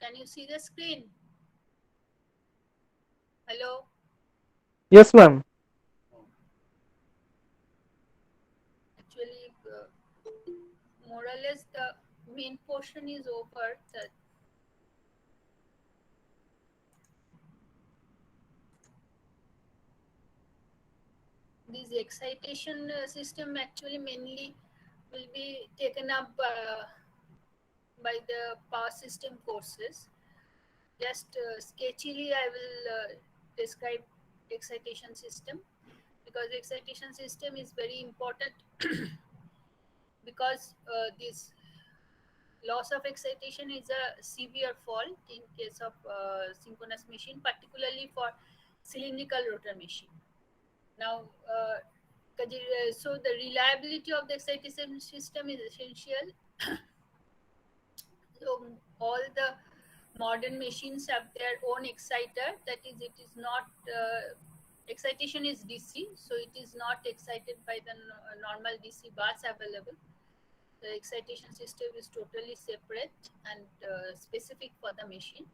Can you see the screen? Hello? Yes, ma'am. Actually, more or less the main portion is over. This excitation system actually mainly will be taken up by the power system courses. Just sketchily, I will describe excitation system because excitation system is very important because this loss of excitation is a severe fault in case of synchronous machine, particularly for cylindrical rotor machine. Now, so the reliability of the excitation system is essential. So all the modern machines have their own exciter. That is, it is not excitation is DC, so it is not excited by the normal DC bars available. The excitation system is totally separate and specific for the machine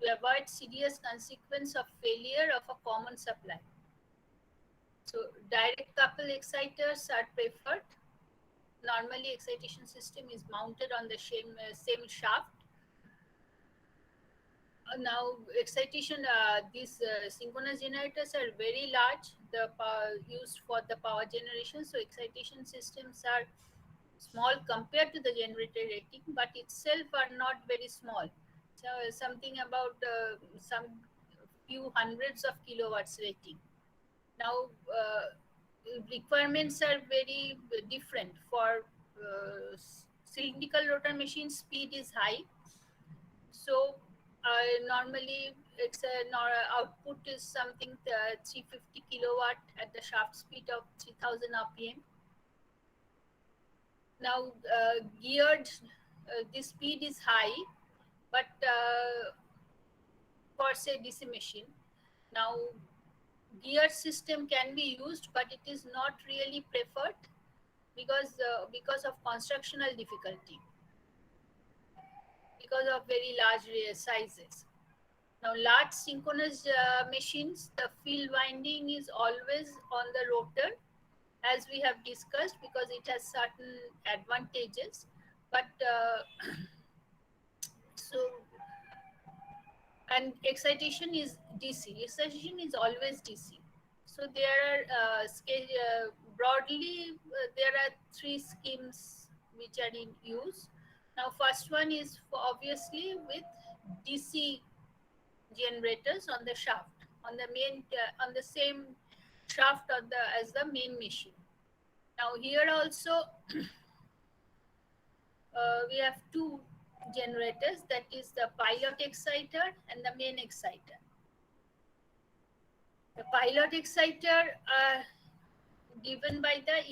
to avoid serious consequence of failure of a common supply. So direct couple exciters are preferred. Normally, excitation system is mounted on the same shaft. Now, excitation, these synchronous generators are very large, the power used for the power generation. So, excitation systems are small compared to the generator rating, but itself are not very small. So, something about some few hundreds of kilowatts rating. Now, requirements are very different. For cylindrical rotor machine, speed is high, so normally it's output is something 350 kilowatt at the shaft speed of 3000 rpm. Now geared, the speed is high, but for say DC machine, now gear system can be used, but it is not really preferred because of constructional difficulty, because of very large sizes. Now, large synchronous machines, the field winding is always on the rotor, as we have discussed, because it has certain advantages. But so, and excitation is DC. Excitation is always DC. So there are broadly there are three schemes which are in use. Now, first one is for obviously with DC generators on the shaft, on the main on the same shaft of the as the main machine. Now here also we have two generators, that is the pilot exciter and the main exciter. The pilot exciter driven by the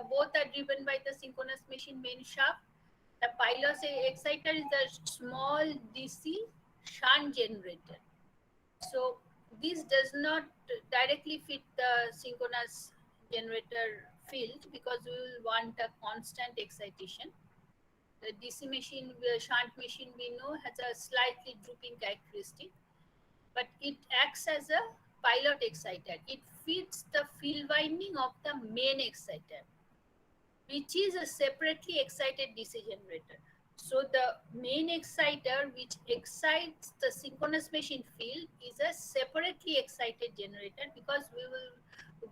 both are driven by the synchronous machine main shaft. The pilot exciter is a small DC shunt generator. So this does not directly fit the synchronous generator field because we will want a constant excitation. The DC machine, the shunt machine we know has a slightly drooping characteristic, but it acts as a pilot exciter. It feeds the field winding of the main exciter, which is a separately excited DC generator. So the main exciter which excites the synchronous machine field is a separately excited generator because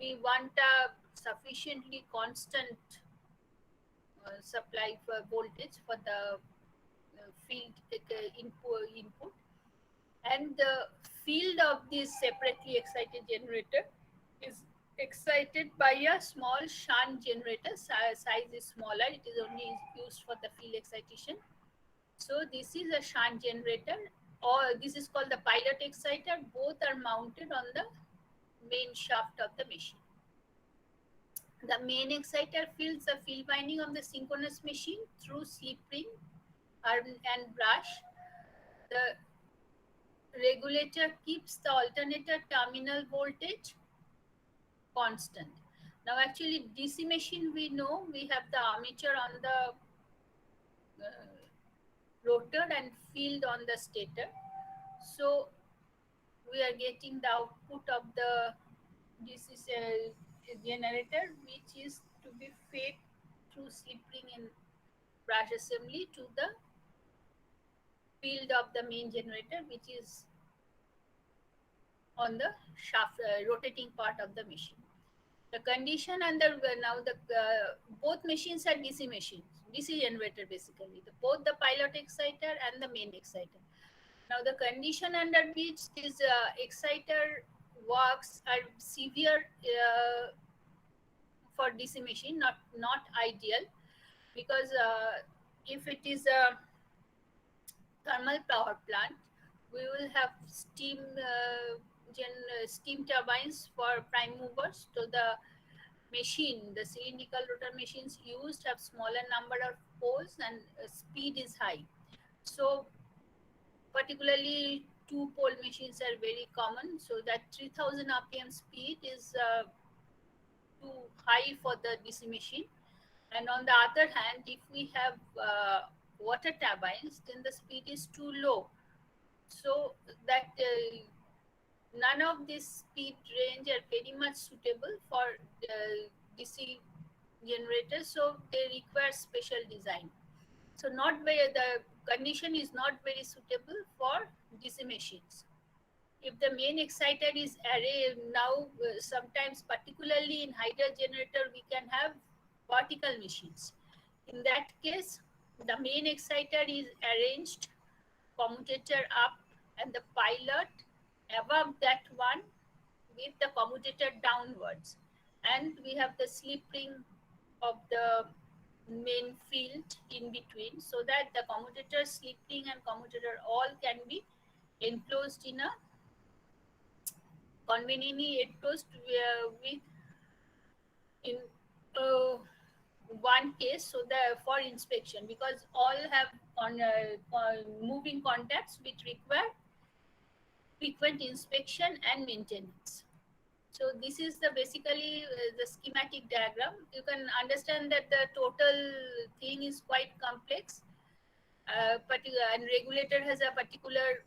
we want a sufficiently constant supply for voltage for the field input, and the field of this separately excited generator is excited by a small shunt generator. Size is smaller, it is only used for the field excitation. So this is a shunt generator, or this is called the pilot exciter. Both are mounted on the main shaft of the machine. The main exciter fills the field winding of the synchronous machine through slip ring and brush. The regulator keeps the alternator terminal voltage constant. Now, actually, DC machine we know we have the armature on the rotor and field on the stator. So we are getting the output of the this is a generator which is to be fed through slip ring in brush assembly to the field of the main generator, which is on the shaft rotating part of the machine. The condition under now the both machines are DC machines, DC generator basically. Both the pilot exciter and the main exciter. Now the condition under which this exciter works are severe for DC machine, not ideal, because if it is a thermal power plant, we will have steam turbines for prime movers. So the machine, the cylindrical rotor machines used have smaller number of poles and speed is high. So particularly two pole machines are very common. So that 3000 RPM speed is too high for the DC machine. And on the other hand, if we have water turbines, then the speed is too low. So that none of this speed range are very much suitable for DC generators. So they require special design. So not very, the condition is not very suitable for DC machines. If the main exciter is array now, sometimes particularly in hydro generator, we can have vertical machines. In that case, the main exciter is arranged commutator up and the pilot above that one with the commutator downwards, and we have the slip ring of the main field in between, so that the commutator, slip ring and commutator all can be enclosed in a conveniently enclosed with in one case, so the for inspection, because all have moving contacts which require frequent inspection and maintenance. So this is the basically the schematic diagram. You can understand that the total thing is quite complex. And regulator has a particular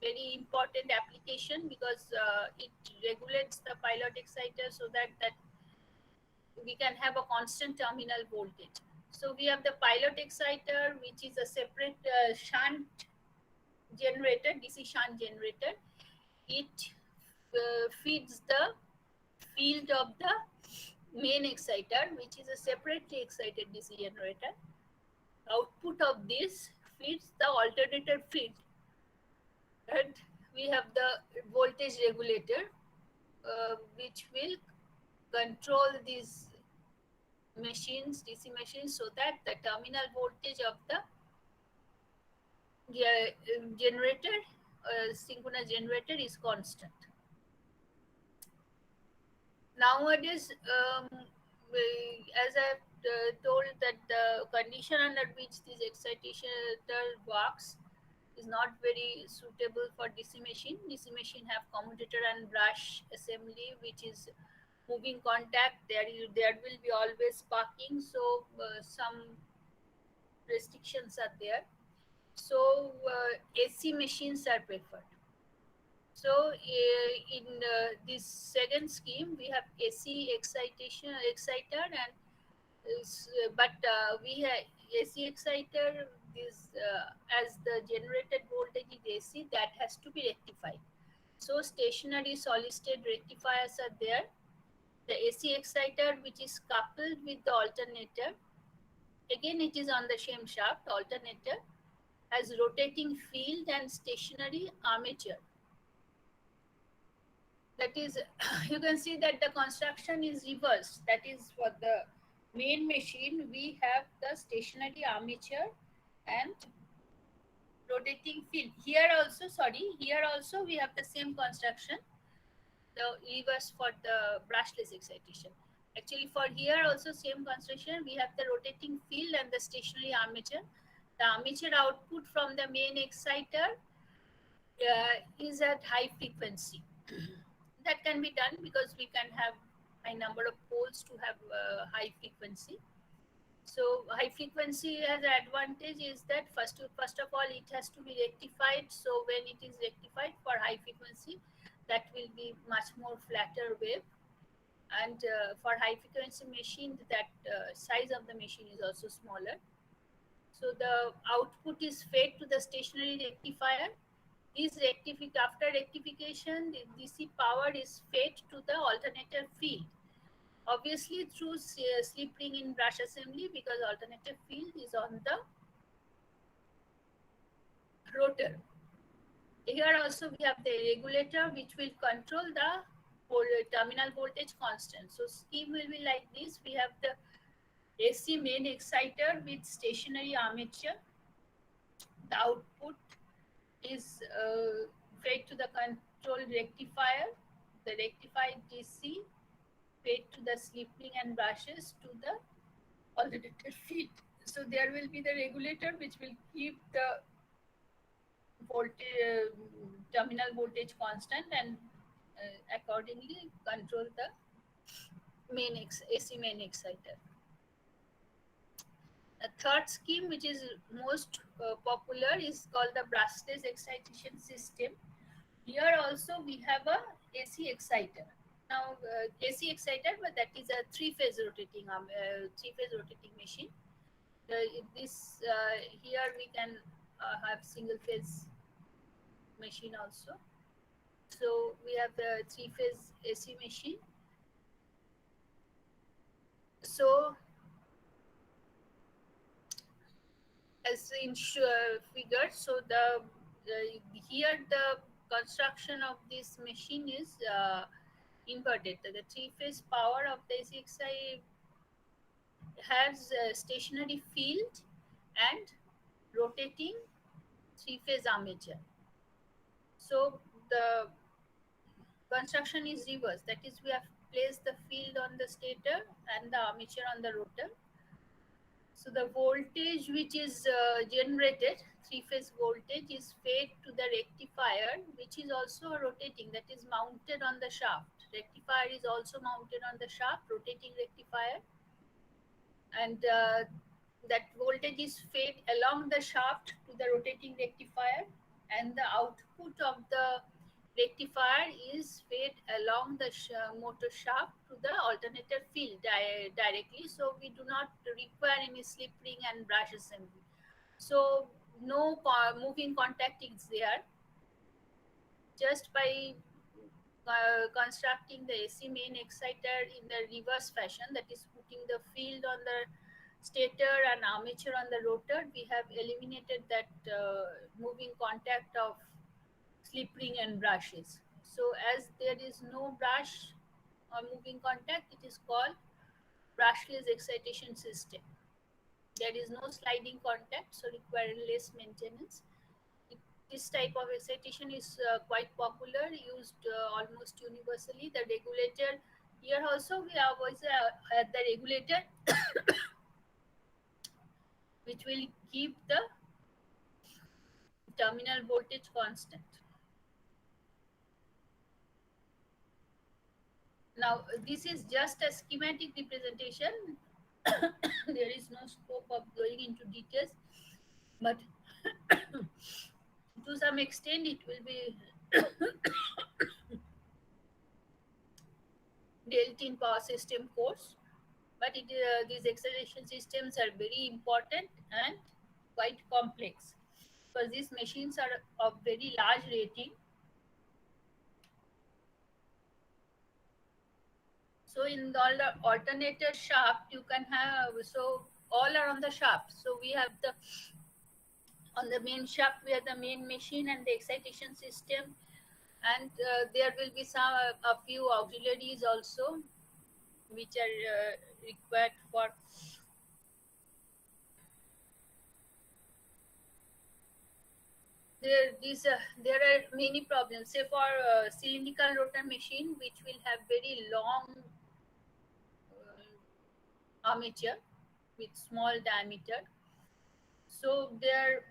very important application because it regulates the pilot exciter so that we can have a constant terminal voltage. So we have the pilot exciter, which is a separate shunt generator, DC shunt generator. It feeds the field of the main exciter, which is a separately excited DC generator. Output of this feeds the alternator field, and we have the voltage regulator, which will control these machines, DC machines, so that the terminal voltage of the generator, synchronous generator, is constant. Nowadays, as I've told, that the condition under which this excitation works is not very suitable for DC machine. DC machine have commutator and brush assembly, which is moving contact. There will be always sparking, so some restrictions are there. So AC machines are preferred. So in this second scheme, we have AC exciter, and but we have AC exciter. This as the generated voltage is AC, that has to be rectified. So stationary solid state rectifiers are there. The AC exciter, which is coupled with the alternator, again it is on the same shaft. Alternator has rotating field and stationary armature. That is, you can see that the construction is reversed. That is, for the main machine, we have the stationary armature and rotating field. Here also we have the same construction, the reverse for the brushless excitation. Actually, for here also same construction, we have the rotating field and the stationary armature. The armature output from the main exciter is at high frequency. That can be done because we can have high number of poles to have high frequency. So high frequency has an advantage is that first of all it has to be rectified. So when it is rectified for high frequency, that will be much more flatter wave. And for high frequency machine, that size of the machine is also smaller. So the output is fed to the stationary rectifier. After rectification, the DC power is fed to the alternator field, obviously through slip ring in brush assembly, because alternator field is on the rotor. Here also we have the regulator which will control the terminal voltage constant. So scheme will be like this. We have the AC main exciter with stationary armature. The output is fed to the control rectifier. The rectified DC fed to the slip ring and brushes to the alternator field. So there will be the regulator which will keep the voltage, terminal voltage constant, and accordingly control the AC main exciter. A third scheme, which is most popular, is called the brushless excitation system. Here also we have a AC exciter. Now AC exciter, but that is a three-phase rotating machine. This here we can have single phase machine also. So we have the three-phase AC machine. So as in figure, so the here the construction of this machine is inverted. The three-phase power of the ACXI has a stationary field and rotating three-phase armature. So the construction is reverse. That is, we have placed the field on the stator and the armature on the rotor. So the voltage which is generated, three-phase voltage, is fed to the rectifier, which is also rotating, that is mounted on the shaft. Rectifier is also mounted on the shaft, rotating rectifier. And that voltage is fed along the shaft to the rotating rectifier, and the output of the rectifier is fed along the motor shaft to the alternator field directly. So we do not require any slip ring and brush assembly. So no moving contact is there. Just by constructing the AC main exciter in the reverse fashion, that is putting the field on the stator and armature on the rotor, we have eliminated that moving contact of slip ring and brushes. So as there is no brush or moving contact, it is called brushless excitation system. There is no sliding contact, so require less maintenance. This type of excitation is quite popular, used almost universally. The regulator, here also we have the regulator which will keep the terminal voltage constant. Now this is just a schematic representation. There is no scope of going into details, but to some extent it will be dealt in power system course. But these excitation systems are very important and quite complex, because these machines are of very large rating. So in all the alternator shaft, you can have, so all are on the shaft. So we have the, on the main shaft, we have the main machine and the excitation system. And there will be a few auxiliaries also, which are required for there are many problems. Say for cylindrical rotor machine, which will have very long armature with small diameter. So their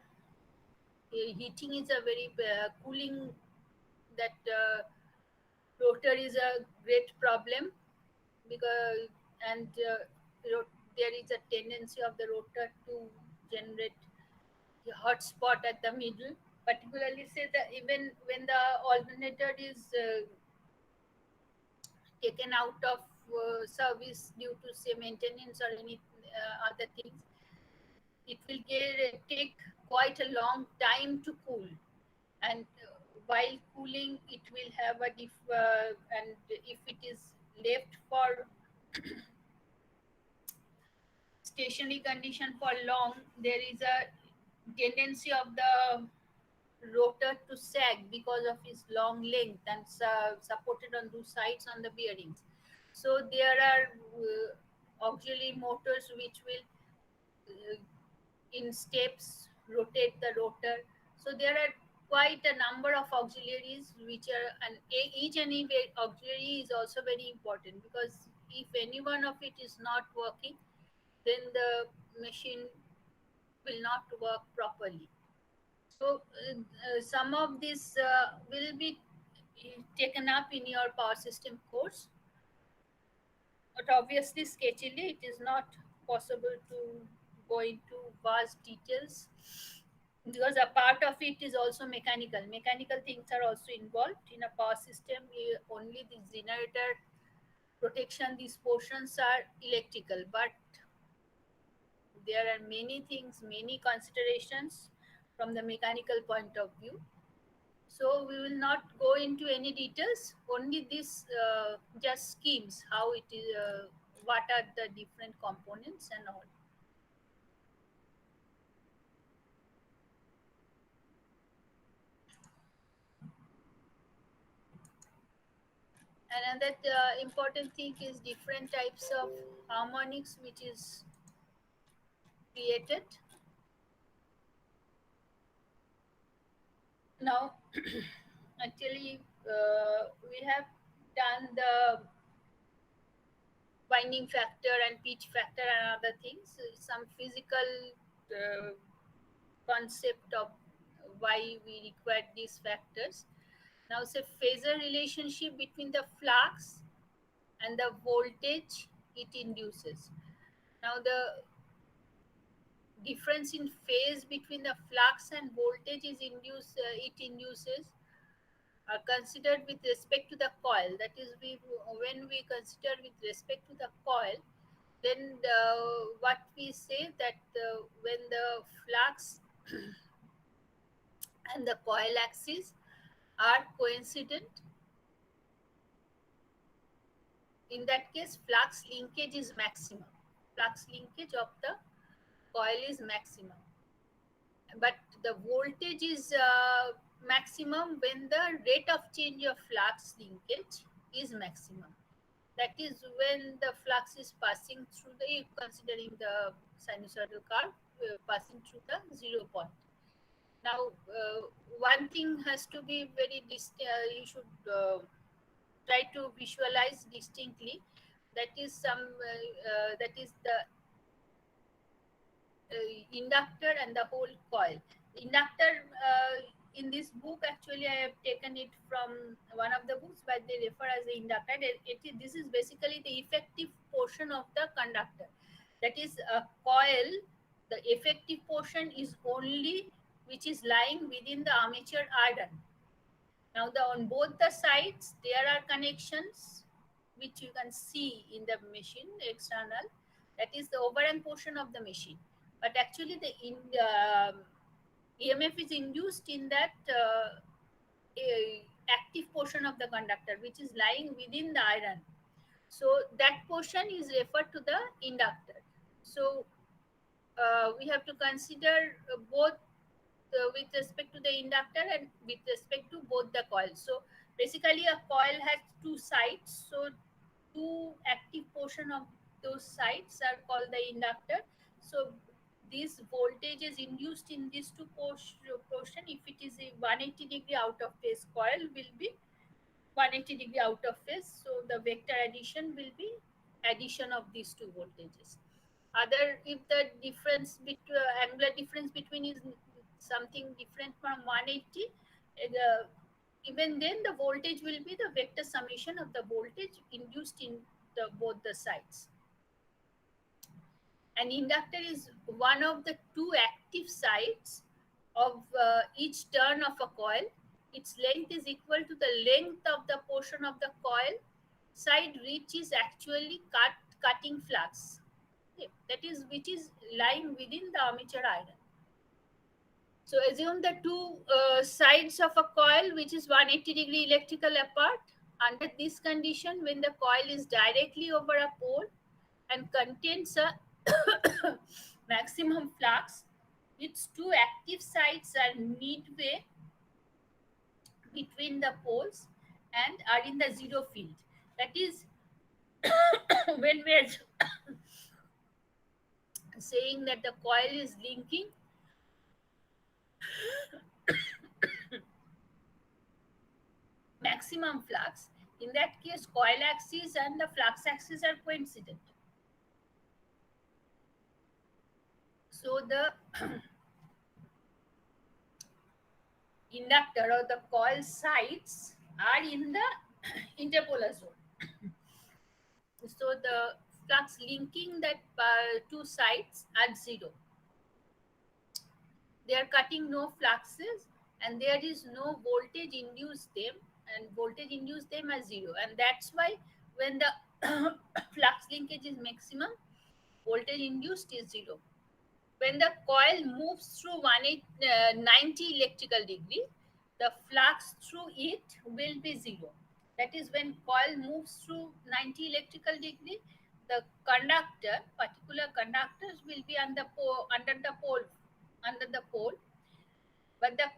heating is a very cooling, that rotor is a great problem, because and there is a tendency of the rotor to generate a hot spot at the middle, particularly say that even when the alternator is taken out of service due to say maintenance or any other things, it will take quite a long time to cool, and while cooling it will have a and if it is left for stationary condition for long, there is a tendency of the rotor to sag because of its long length and supported on two sides on the bearings. So there are auxiliary motors which will uh, in steps rotate the rotor. So there are quite a number of auxiliaries which are, and each and every auxiliary is also very important, because if any one of it is not working, then the machine will not work properly. So some of this will be taken up in your power system course, but obviously sketchily it is not possible to go into vast details, because a part of it is also mechanical. Mechanical things are also involved in a power system. Only the generator protection, these portions are electrical, but there are many things, many considerations from the mechanical point of view. So we will not go into any details, only this just schemes, how it is, what are the different components and all. Another important thing is different types of harmonics which is created. Now, actually, we have done the winding factor and pitch factor and other things. Some physical uh, concept of why we require these factors. Now, say phasor relationship between the flux and the voltage it induces. Now, the difference in phase between the flux and voltage it induces are considered with respect to the coil. That is, when we consider with respect to the coil, then what we say that when the flux and the coil axis are coincident, in that case flux linkage is maximum. Flux linkage of the coil is maximum, but the voltage is maximum when the rate of change of flux linkage is maximum. That is when the flux is passing through the, considering the sinusoidal curve, passing through the 0 point. Now, one thing has to be very you should try to visualize distinctly. That is that is the inductor and the whole coil. Inductor, in this book, actually, I have taken it from one of the books, but they refer as the inductor. This is basically the effective portion of the conductor. That is a coil. The effective portion is only which is lying within the armature iron. Now, on both the sides, there are connections which you can see in the machine external. That is the overhang portion of the machine. But actually, the EMF is induced in that active portion of the conductor, which is lying within the iron. So that portion is referred to the inductor. So we have to consider both with respect to the inductor and with respect to both the coils. So basically a coil has two sides. So two active portion of those sides are called the inductor. So this voltage is induced in these two portion. If it is a 180-degree out of phase, coil will be 180-degree out of phase. So the vector addition will be addition of these two voltages. Other, if the difference between angular difference between is something different from 180, even then the voltage will be the vector summation of the voltage induced in both the sides. An inductor is one of the two active sides of each turn of a coil. Its length is equal to the length of the portion of the coil side which is actually cutting flux. Okay, that is which is lying within the armature iron. So assume the two sides of a coil which is 180-degree electrical apart. Under this condition, when the coil is directly over a pole and contains a maximum flux, its two active sides are midway between the poles and are in the zero field. That is when we are saying that the coil is linking maximum flux. In that case, coil axis and the flux axis are coincident. So the inductor or the coil sides are in the interpolar zone. So the flux linking that two sides at zero. They are cutting no fluxes and there is no voltage induced them, and voltage induced them as zero, and that's why when the flux linkage is maximum, voltage induced is zero. When the coil moves through 90 electrical degree, the flux through it will be zero. That is, when coil moves through 90 electrical degree, the conductor, particular conductors will be on the pole, under the pole, but the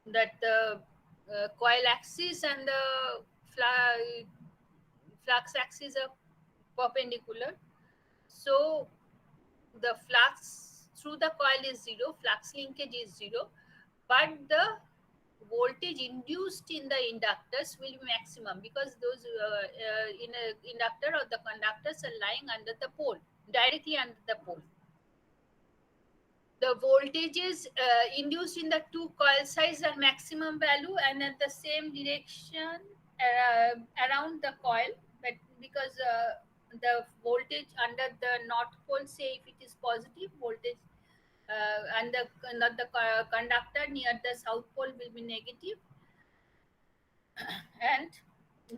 that the coil axis and the flux axis are perpendicular. So the flux through the coil is zero, flux linkage is zero, but the voltage induced in the inductors will be maximum because those in a inductor or the conductors are lying under the pole, directly under the pole. The voltages induced in the two coil sides are maximum value and at the same direction around the coil, but because the voltage under the north pole, say if it is positive voltage, and the conductor near the south pole will be negative, and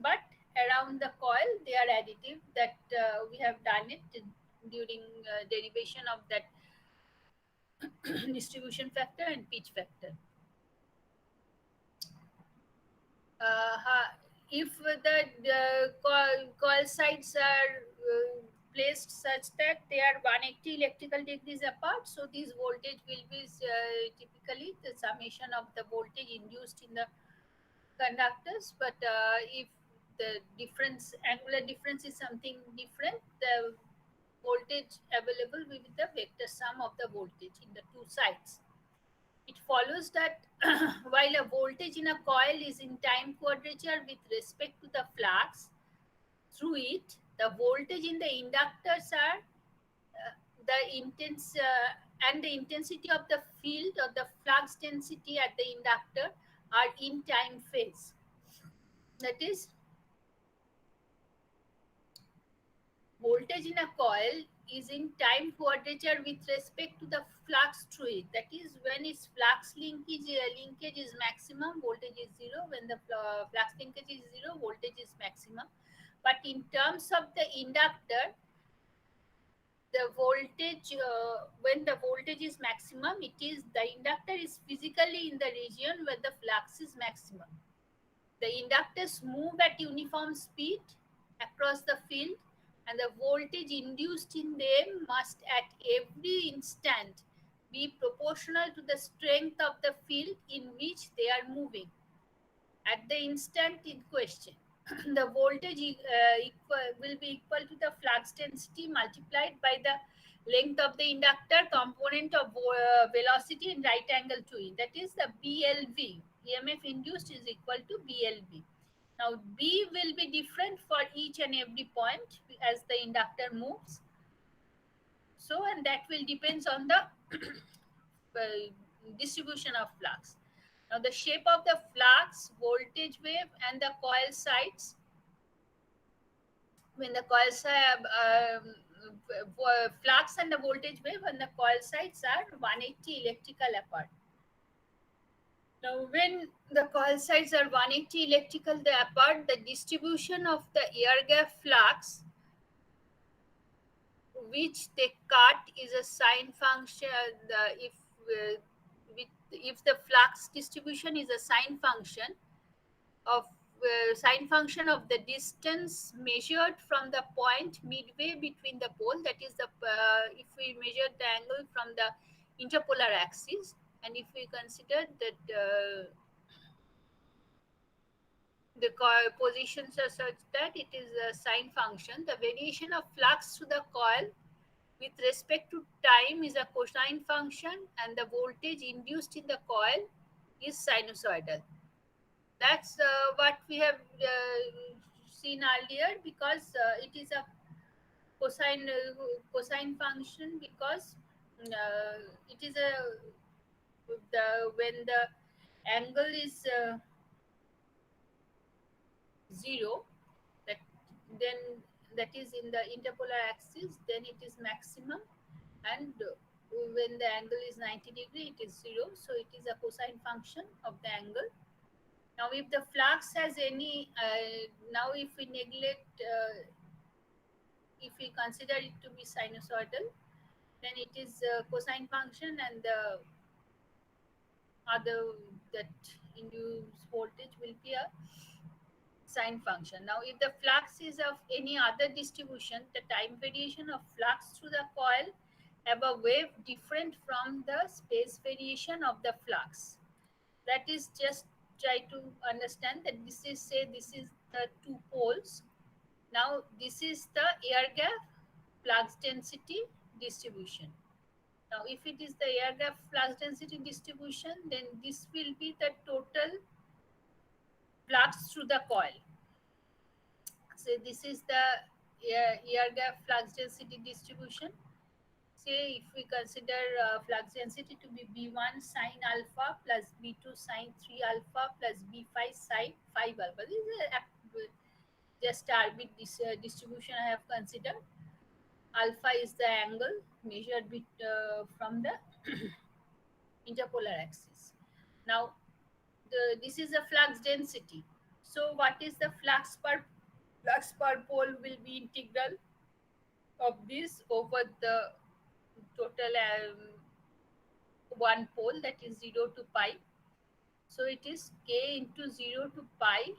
but around the coil they are additive. That we have done it during derivation of that distribution factor and pitch factor. If the coil sides are placed such that they are 180 electrical degrees apart, so this voltage will be typically the summation of the voltage induced in the conductors. But if the difference, angular difference is something different, the voltage available will be the vector sum of the voltage in the two sides. It follows that while a voltage in a coil is in time quadrature with respect to the flux through it, the voltage in the inductors are the intense and the intensity of the field or the flux density at the inductor are in time phase. That is, voltage in a coil is in time quadrature with respect to the flux through it. That is, when its flux linkage is maximum, voltage is zero. When the flux linkage is zero, voltage is maximum. But in terms of the inductor, the voltage when the voltage is maximum, it is the inductor is physically in the region where the flux is maximum. The inductors move at uniform speed across the field, and the voltage induced in them must at every instant be proportional to the strength of the field in which they are moving at the instant in question. The voltage will be equal to the flux density multiplied by the length of the inductor component of velocity in right angle to it. That is the BLV. EMF induced is equal to BLV. Now B will be different for each and every point as the inductor moves. So, and that will depends on the distribution of flux. Now the shape of the flux, voltage wave, and the coil sides. When the coil side, flux and the voltage wave and the coil sides are 180 electrical apart. Now, when the coil sides are 180 electrical apart, the distribution of the air gap flux which they cut is a sine function. If the flux distribution is a sine function of the distance measured from the point midway between the pole, that is the if we measure the angle from the interpolar axis, and if we consider that the positions are such that it is a sine function, the variation of flux to the coil with respect to time is a cosine function, and the voltage induced in the coil is sinusoidal. That's what we have seen earlier, because it is a cosine function, because it is a when the angle is 0, that then that is in the interpolar axis, then it is maximum, and when the angle is 90 degree, it is 0, so it is a cosine function of the angle. Now if the flux has any now if we neglect if we consider it to be sinusoidal, then it is a cosine function, and the other that induced voltage will be a sine function. Now if the flux is of any other distribution, the time variation of flux through the coil have a wave different from the space variation of the flux. That is, just try to understand that this is the two poles. Now this is the air gap flux density distribution. Now if it is the air gap flux density distribution, then this will be the total flux through the coil. So this is the air gap flux density distribution. Say if we consider flux density to be B1 sine alpha plus B2 sine 3 alpha plus B5 sine 5 alpha. This is just distribution I have considered. Alpha is the angle measured from the interpolar axis. Now this is the flux density. So what is the flux per pole will be integral of this over the total one pole, that is 0 to pi. So it is k into 0 to pi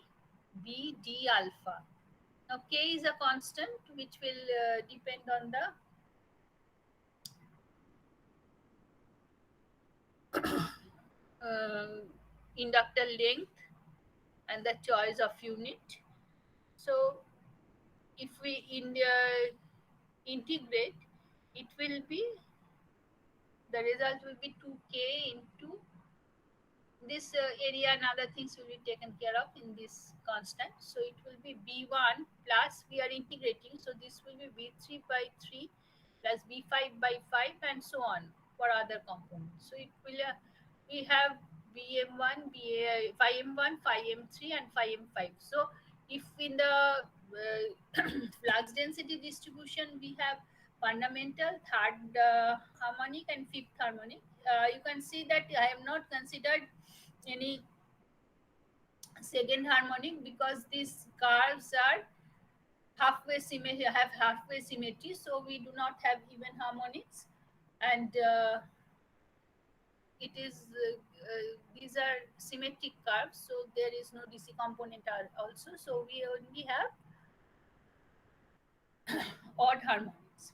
b d alpha. Now k is a constant which will depend on the inductor length and the choice of unit. So if we integrate, it will be, the result will be 2k into this area and other things will be taken care of in this constant. So it will be b1 plus, we are integrating, so this will be b3 by 3 plus b5 by 5 and so on for other components. So it will we have bm1 phi m1 phi m3 and phi m5. So if in the flux density distribution we have fundamental, third harmonic and fifth harmonic, you can see that I have not considered any second harmonic, because these curves are halfway symmetry, so we do not have even harmonics, and it is these are symmetric curves, so there is no DC component also, so we only have odd harmonics.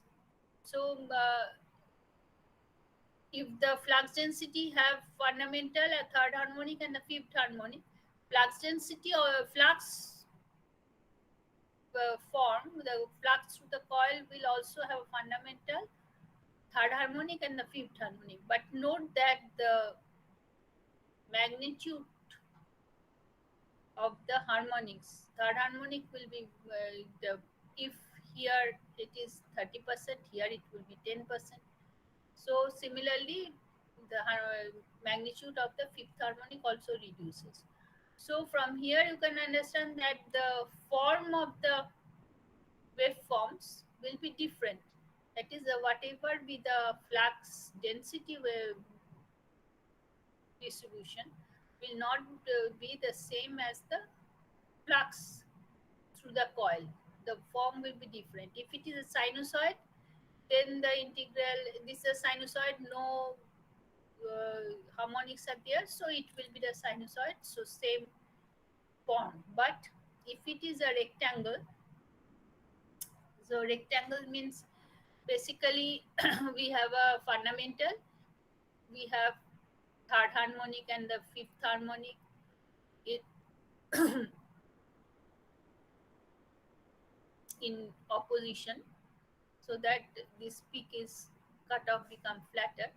So if the flux density have fundamental, a third harmonic and a fifth harmonic, flux density or flux form, the flux through the coil will also have a fundamental, third harmonic and the fifth harmonic. But note that the magnitude of the harmonics, third harmonic will be if here it is 30%, here it will be 10%. So similarly, the magnitude of the fifth harmonic also reduces. So from here you can understand that the form of the waveforms will be different. That is, whatever be the flux density distribution will not be the same as the flux through the coil. The form will be different. If it is a sinusoid, then the integral, this is a sinusoid, no harmonics are there, so it will be the sinusoid, so same form. But if it is a rectangle, so rectangle means basically we have a fundamental, we have third harmonic and the fifth harmonic. It in opposition, so that this peak is cut off, become flatter.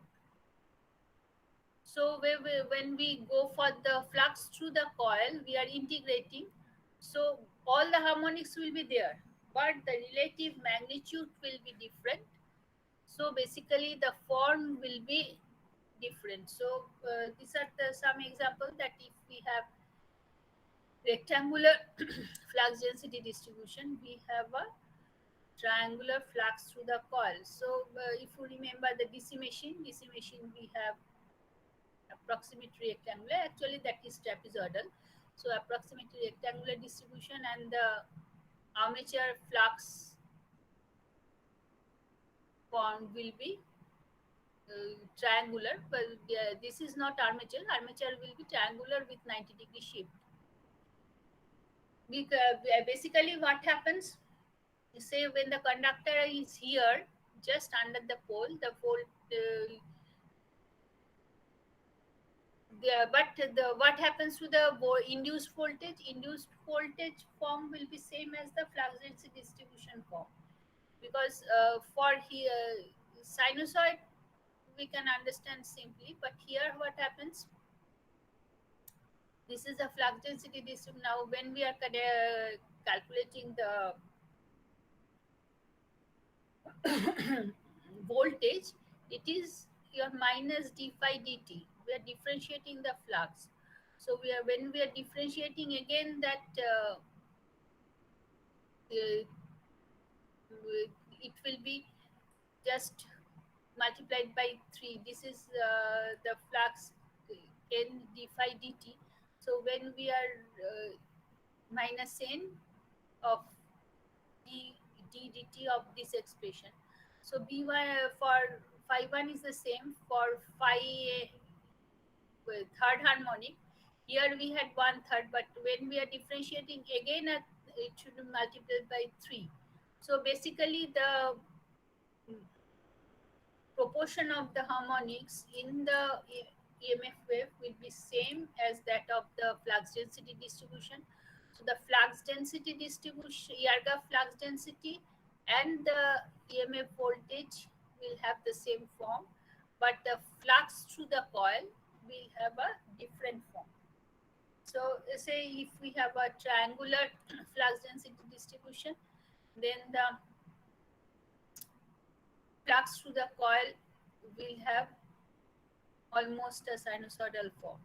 So when we go for the flux through the coil, we are integrating. So all the harmonics will be there, but the relative magnitude will be different. So basically the form will be different. So these are some examples that if we have rectangular flux density distribution, we have a triangular flux through the coil. So if you remember the DC machine we have approximate rectangular, actually that is trapezoidal. So approximately rectangular distribution, and the armature flux form will be triangular, but this is not armature. Armature will be triangular with 90-degree shift. Basically what happens, say when the conductor is here just under the pole, the pole but what happens to the induced voltage? Induced voltage form will be same as the flux density distribution form, because for here sinusoid we can understand simply, but here what happens, this is a flux density distribution. Now when we are calculating the voltage, it is your minus d phi dt. We are differentiating the flux. So when we are differentiating again, that uh, it will be just multiplied by 3. This is the flux n d phi dt. So when we are minus n of dt of this expression, so b1 for phi 1 is the same for phi third harmonic. Here we had one third, but when we are differentiating again, it should be multiplied by 3. So basically the proportion of the harmonics in the EMF wave will be same as that of the flux density distribution. So the flux density distribution, Yarga flux density and the EMF voltage will have the same form, but the flux through the coil will have a different form. So say if we have a triangular flux density distribution, then the flux through the coil will have almost a sinusoidal form.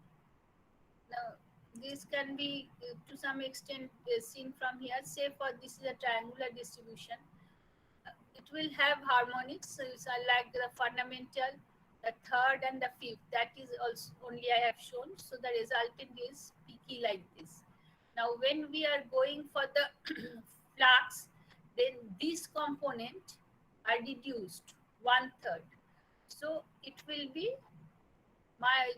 Now, this can be to some extent seen from here. Say for this is a triangular distribution, it will have harmonics. So it's like the fundamental, the third, and the fifth. That is also only I have shown. So the resultant is peaky like this. Now, when we are going for the flux, then this component are reduced 1/3. So it will be my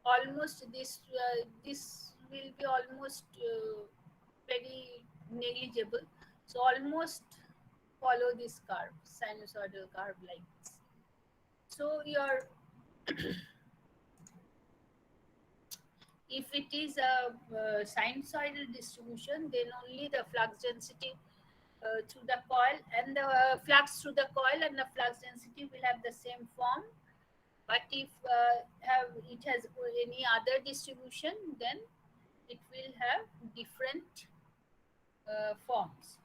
almost this will be almost very negligible. So almost follow this curve, sinusoidal curve like this. So your if it is a sinusoidal distribution, then only the flux density through the coil and the flux through the coil and the flux density will have the same form. But if it has any other distribution, then it will have different forms.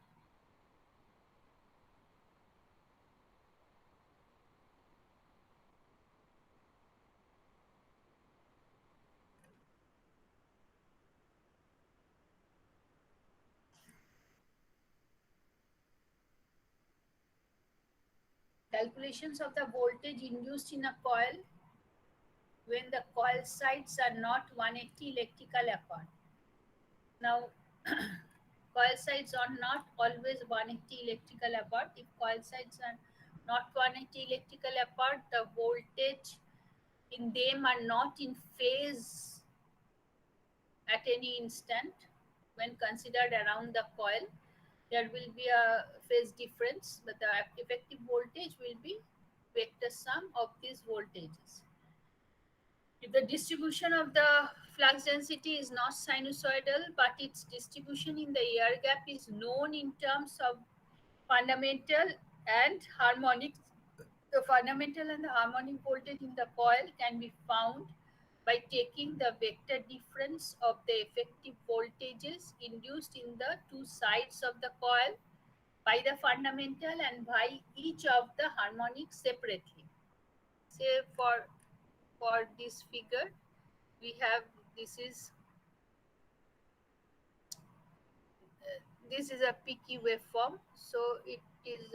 calculations of the voltage induced in a coil when the coil sides are not 180 electrical apart. Now, coil sides are not always 180 electrical apart. If coil sides are not 180 electrical apart, the voltage in them are not in phase at any instant. When considered around the coil, there will be a phase difference, but the effective voltage will be vector sum of these voltages. If the distribution of the flux density is not sinusoidal, but its distribution in the air gap is known in terms of fundamental and harmonic, the fundamental and the harmonic voltage in the coil can be found by taking the vector difference of the effective voltages induced in the two sides of the coil by the fundamental and by each of the harmonics separately. Say for this figure, we have this is a peaky waveform. So it is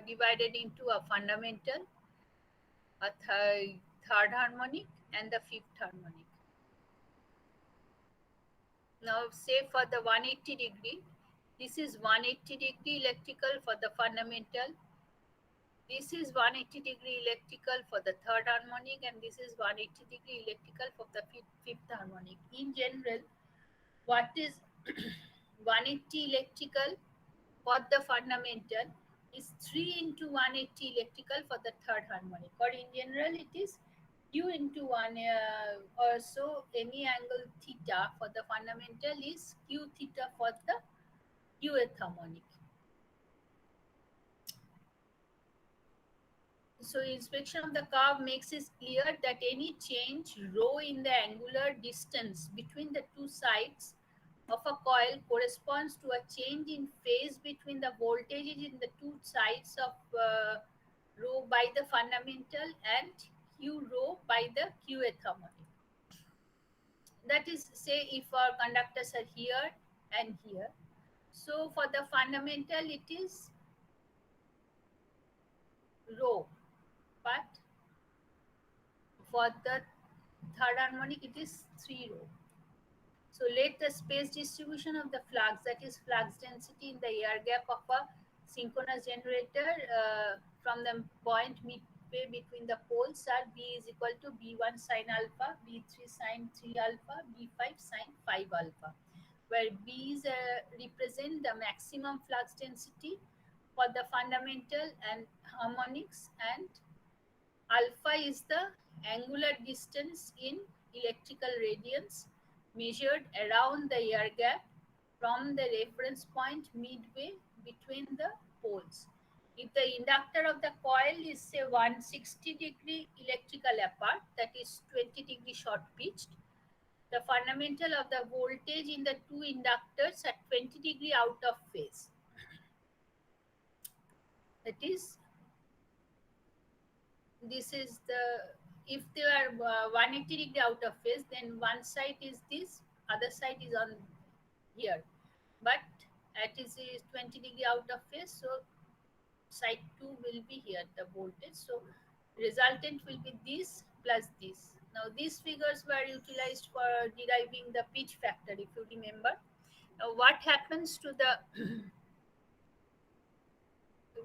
divided into a fundamental, a third harmonic, and the fifth harmonic. Now say for the 180 degree, this is 180 degree electrical for the fundamental. This is 180 degree electrical for the third harmonic, and this is 180 degree electrical for the fifth harmonic. In general, what is 180 electrical for the fundamental is 3 into 180 electrical for the third harmonic, or in general it is q into 1 or so. Any angle theta for the fundamental is q theta for the qth harmonic. So inspection of the curve makes it clear that any change rho in the angular distance between the two sides of a coil corresponds to a change in phase between the voltages in the two sides of rho by the fundamental and q rho by the qth harmonic. That is, say if our conductors are here and here. So for the fundamental it is rho, but for the third harmonic it is 3 rho. So let the space distribution of the flux, that is flux density in the air gap of a synchronous generator from the point midway between the poles are B is equal to B1 sine alpha, B3 sine 3 alpha, B5 sine 5 alpha, where B is represent the maximum flux density for the fundamental and harmonics, and alpha is the angular distance in electrical radians measured around the air gap from the reference point midway between the poles. If the inductor of the coil is say 160 degree electrical apart, that is 20 degree short pitched, the fundamental of the voltage in the two inductors are 20 degree out of phase. That is, this is the, if they are 180 degree out of phase, then one side is this, other side is on here, but it is 20 degree out of phase, so side 2 will be here, the voltage. So resultant will be this plus this. Now these figures were utilized for deriving the pitch factor, if you remember. Now what happens to the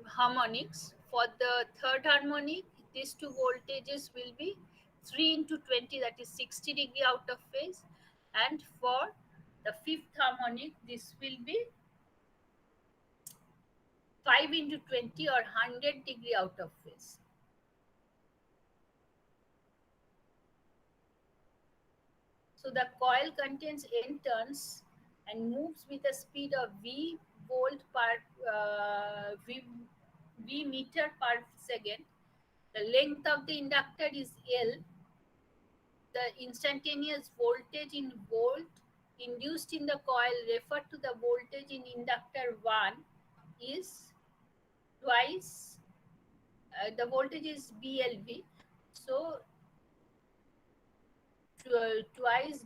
harmonics? For the third harmonic, these two voltages will be 3 into 20, that is 60 degree out of phase, and for the fifth harmonic this will be 5 into 20 or 100 degree out of phase. So the coil contains n turns and moves with a speed of v volt per v meter per second. The length of the inductor is L. The instantaneous voltage in volt induced in the coil referred to the voltage in inductor 1 is twice, the voltage is BLV. So twice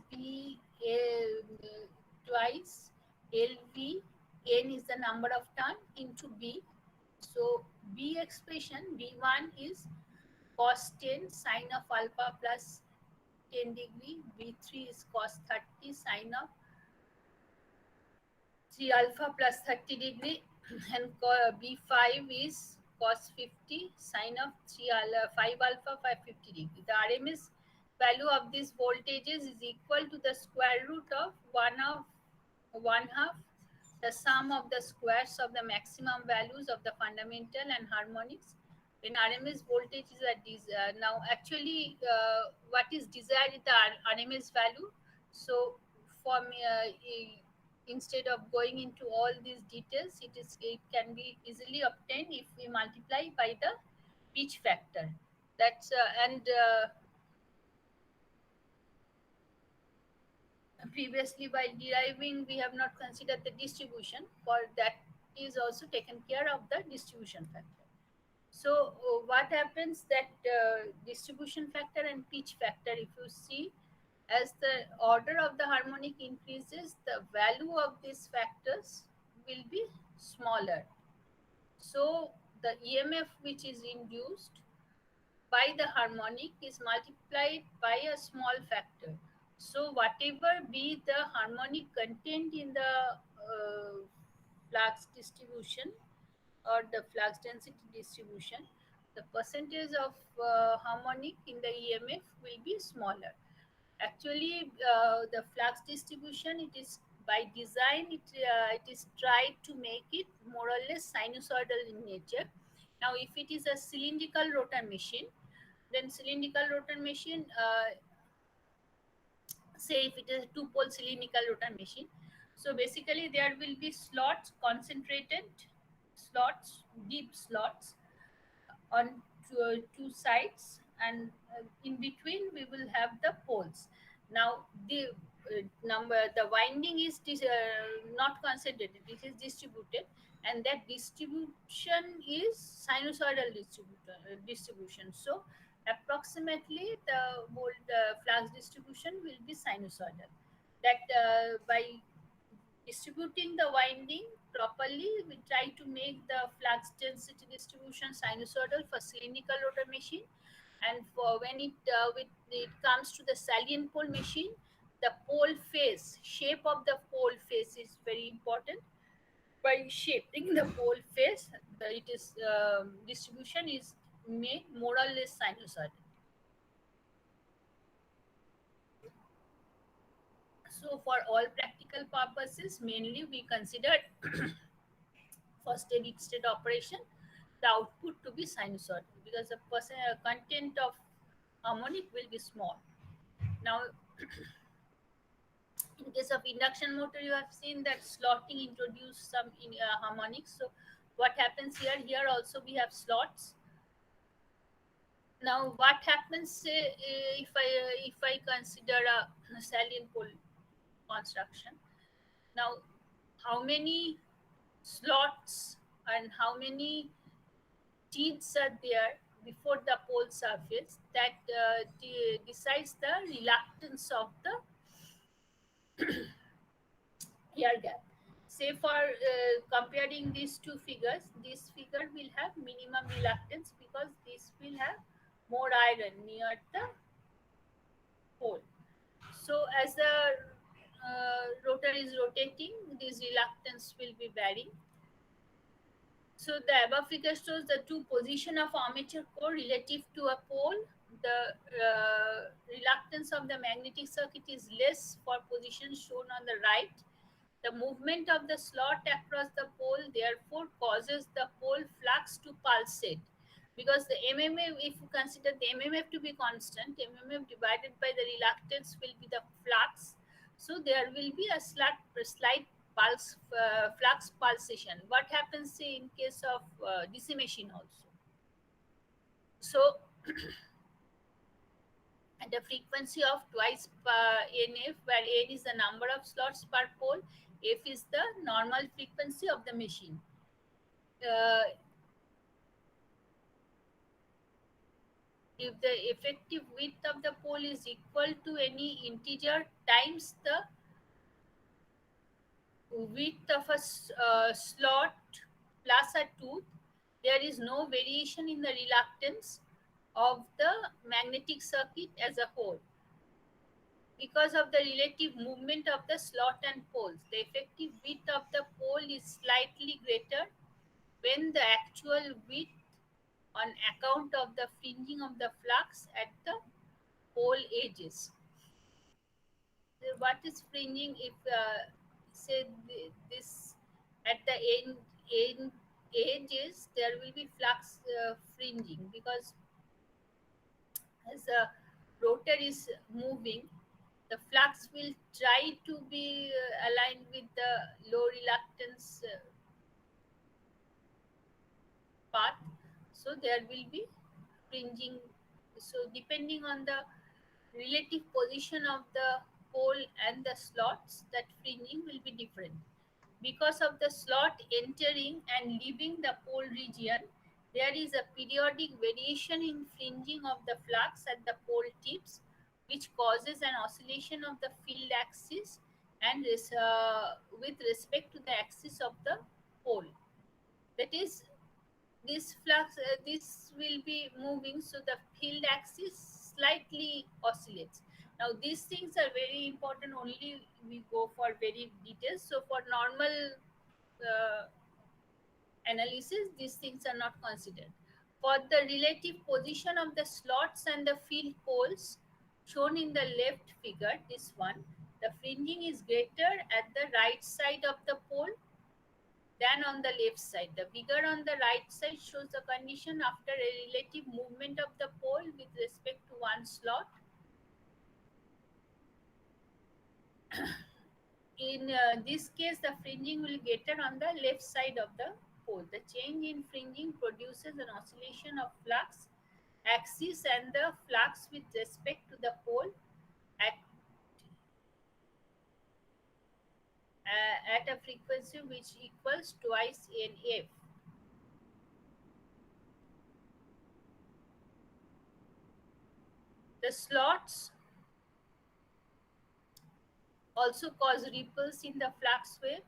twice LV, N is the number of turn, into B. So B expression, B1 is cos 10 sine of alpha plus 10 degree, B3 is cos 30 sine of 3 alpha plus 30 degree, and B5 is cos 50 sine of 5 alpha 550 degree. The RMS value of these voltages is equal to the square root of 1 half the sum of the squares of the maximum values of the fundamental and harmonics when RMS voltages are now actually what is desired is the RMS value. So for me, instead of going into all these details, it can be easily obtained if we multiply by the pitch factor. That's and Previously, while deriving, we have not considered the distribution. For that is also taken care of the distribution factor. So what happens that distribution factor and pitch factor, if you see, as the order of the harmonic increases, the value of these factors will be smaller. So the EMF which is induced by the harmonic is multiplied by a small factor. So whatever be the harmonic content in the flux distribution or the flux density distribution, the percentage of harmonic in the EMF will be smaller. Actually, the flux distribution, it is by design, it is tried to make it more or less sinusoidal in nature. Now, if it is a cylindrical rotor machine, then cylindrical rotor machine, say if it is a two-pole cylindrical rotor machine, so basically there will be slots, concentrated slots, deep slots on two sides, and in between we will have the poles. Now the the winding is not concentrated, it is distributed, and that distribution is sinusoidal distribution. So approximately the volt flux distribution will be sinusoidal. That by distributing the winding properly, we try to make the flux density distribution sinusoidal for cylindrical rotor machine. And for when it comes to the salient pole machine, the pole face, shape of the pole face is very important. By shaping the pole face, it is distribution is made more or less sinusoidal. So for all practical purposes, mainly we consider for steady state operation the output to be sinusoidal, because the content of harmonic will be small. Now, in case of induction motor, you have seen that slotting introduced some harmonics. So what happens here? Here also we have slots. Now, what happens if I consider a salient pole construction? Now, how many slots and how many teeth are there before the pole surface, that decides the reluctance of the air gap. Say for comparing these two figures, this figure will have minimum reluctance because this will have more iron near the pole. So as the rotor is rotating, this reluctance will be varying. So the above figure shows the two position of armature core relative to a pole. The reluctance of the magnetic circuit is less for position shown on the right. The movement of the slot across the pole therefore causes the pole flux to pulsate, because the MMF, if you consider the MMF to be constant, MMF divided by the reluctance will be the flux. So there will be a slight flux pulsation. What happens, say, in case of DC machine also? So at the frequency of twice NF, where N is the number of slots per pole, F is the normal frequency of the machine. If the effective width of the pole is equal to any integer times the width of a slot plus a tooth, there is no variation in the reluctance of the magnetic circuit as a whole. Because of the relative movement of the slot and poles, the effective width of the pole is slightly greater when the actual width on account of the fringing of the flux at the pole edges. What is fringing? If say this at the end edges, there will be flux fringing, because as the rotor is moving, the flux will try to be aligned with the low reluctance path, so there will be fringing. So depending on the relative position of the pole and the slots, that fringing will be different. Because of the slot entering and leaving the pole region, there is a periodic variation in fringing of the flux at the pole tips, which causes an oscillation of the field axis and with respect to the axis of the pole. That is, this will be moving, so the field axis slightly oscillates. Now these things are very important, only we go for very details. So for normal uh, analysis, these things are not considered. For the relative position of the slots and the field poles shown in the left figure, this one, the fringing is greater at the right side of the pole than on the left side. The figure on the right side shows the condition after a relative movement of the pole with respect to one slot. In this case, the fringing will get on the left side of the pole. The change in fringing produces an oscillation of flux axis and the flux with respect to the pole at, at a frequency which equals twice NF. The slots also cause ripples in the flux wave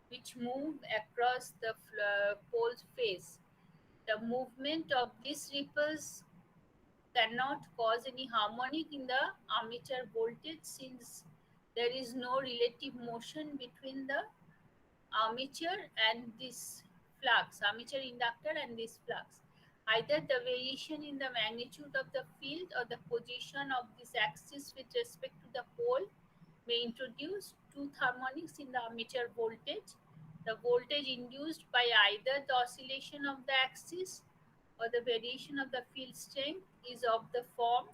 which move across the pole's face. The movement of these ripples cannot cause any harmonic in the armature voltage, since there is no relative motion between the armature and this flux, armature inductor and this flux. Either the variation in the magnitude of the field or the position of this axis with respect to the pole may introduce tooth harmonics in the armature voltage. The voltage induced by either the oscillation of the axis or the variation of the field strength is of the form.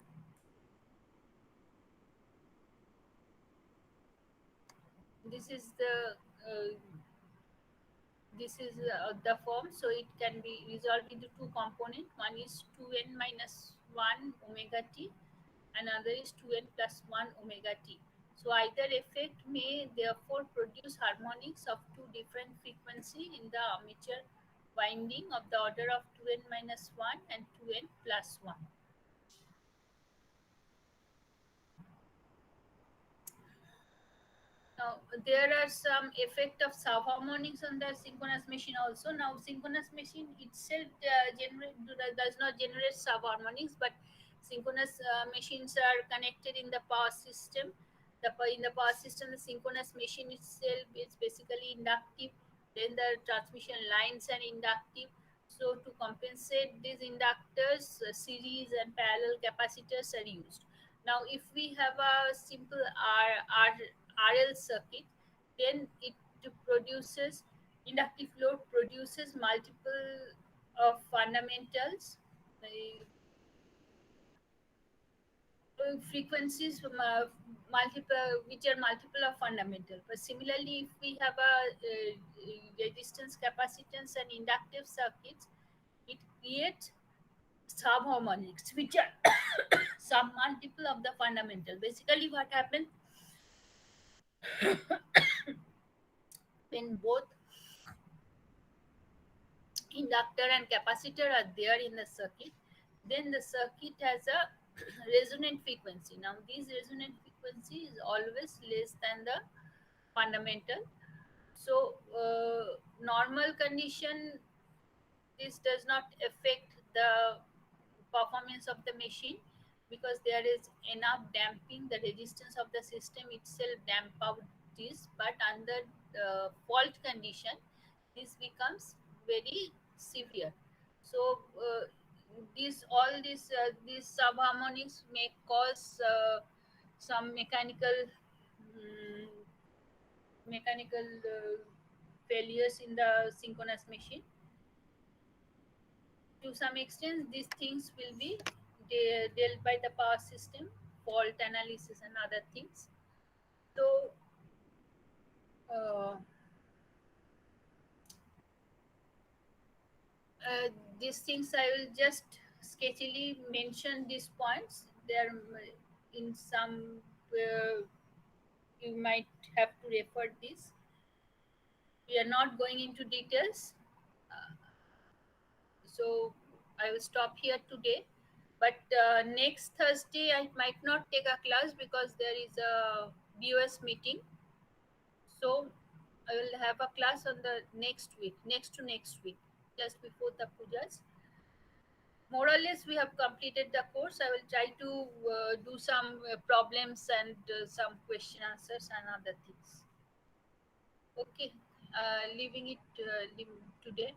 This is uh, the form, so it can be resolved into two components. One is 2n minus 1 omega t, another is 2n plus 1 omega t. So either effect may therefore produce harmonics of two different frequency in the armature winding of the order of 2n minus 1 and 2n plus 1. Now, there are some effect of subharmonics on the synchronous machine also. Now, synchronous machine itself does not generate subharmonics, but synchronous machines are connected in the power system. In the power system, the synchronous machine itself is basically inductive. Then the transmission lines are inductive. So, to compensate these inductors, series and parallel capacitors are used. Now, if we have a simple RL circuit, then it produces inductive load produces multiple of fundamentals, frequencies from multiple, which are multiple of fundamental. But similarly, if we have a resistance, capacitance, and inductive circuits, it creates subharmonics, which are sub multiple of the fundamental. Basically, what happens when both inductor and capacitor are there in the circuit, then the circuit has a resonant frequency. Now this resonant frequency is always less than the fundamental. So normal condition, this does not affect the performance of the machine because there is enough damping. The resistance of the system itself damp out this, but under fault condition this becomes very severe. So these subharmonics may cause some mm, mechanical failures in the synchronous machine. To some extent these things will be dealt by the power system, fault analysis and other things. So uh, uh, these things I will just sketchily mention these points. There in some you might have to refer this. We are not going into details. Uh, so I will stop here today. But next Thursday I might not take a class because there is a BOS meeting. So I will have a class on the next week, next to next week, just before the pujas. More or less, we have completed the course. I will try to do some problems and some question answers and other things. Okay, leaving it today.